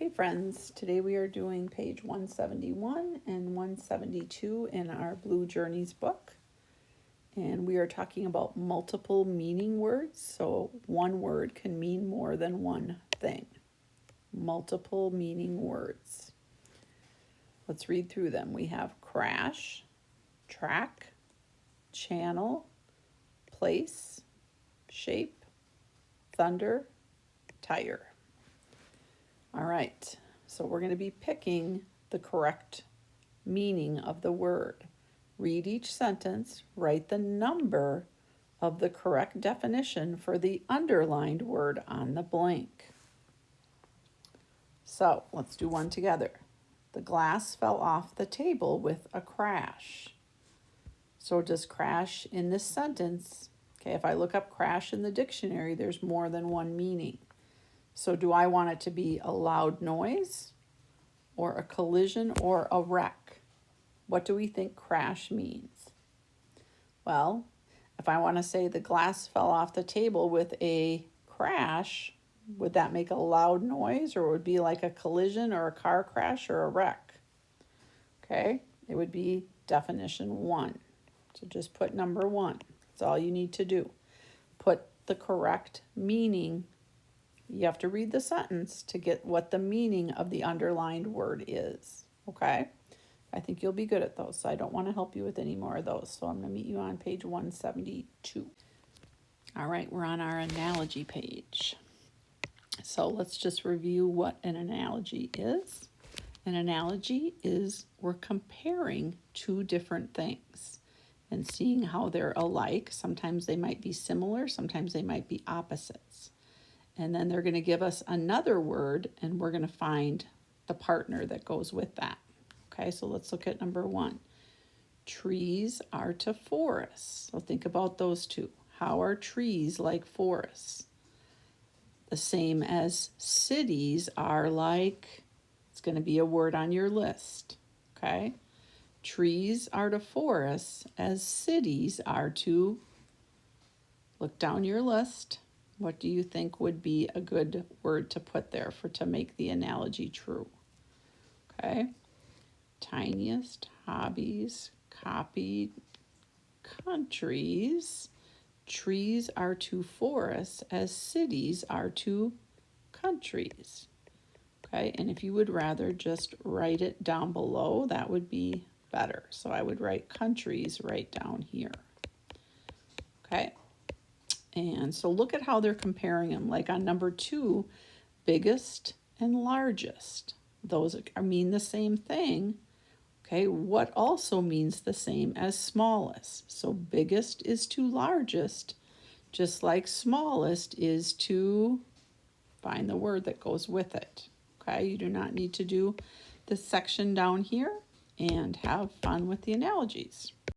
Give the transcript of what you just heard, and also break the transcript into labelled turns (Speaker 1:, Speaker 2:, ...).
Speaker 1: Hey friends, today we are doing page 171 and 172 in our Blue Journeys book. And we are talking about multiple meaning words. So one word can mean more than one thing. Multiple meaning words. Let's read through them. We have crash, track, channel, place, shape, thunder, tire. All right, so we're going to be picking the correct meaning of the word. Read each sentence, write the number of the correct definition for the underlined word on the blank. So let's do one together. The glass fell off the table with a crash. So does crash in this sentence, okay, if I look up crash in the dictionary, there's more than one meaning. So do I want it to be a loud noise or a collision or a wreck? What do we think crash means? Well, if I want to say the glass fell off the table with a crash, would that make a loud noise or would it be like a collision or a car crash or a wreck? Okay, it would be definition 1. So just put number 1. That's all you need to do. Put the correct meaning. You have to read the sentence to get what the meaning of the underlined word is, okay? I think you'll be good at those, so I don't want to help you with any more of those. So I'm going to meet you on page 172. All right, we're on our analogy page. So let's just review what an analogy is. An analogy is we're comparing two different things and seeing how they're alike. Sometimes they might be similar, sometimes they might be opposites. And then they're going to give us another word, and we're going to find the partner that goes with that. Okay, so let's look at number 1. Trees are to forests. So think about those two. How are trees like forests? The same as cities are like, it's going to be a word on your list. Okay, trees are to forests as cities are to, look down your list. What do you think would be a good word to put there to make the analogy true? Okay. Tiniest, hobbies, copied, countries. Trees are to forests as cities are to countries. Okay, and if you would rather just write it down below, that would be better. So I would write countries right down here. Okay. And so look at how they're comparing them. Like on number 2, biggest and largest. Those mean the same thing. Okay, what also means the same as smallest? So biggest is to largest, just like smallest is to, find the word that goes with it. Okay, you do not need to do this section down here, and have fun with the analogies.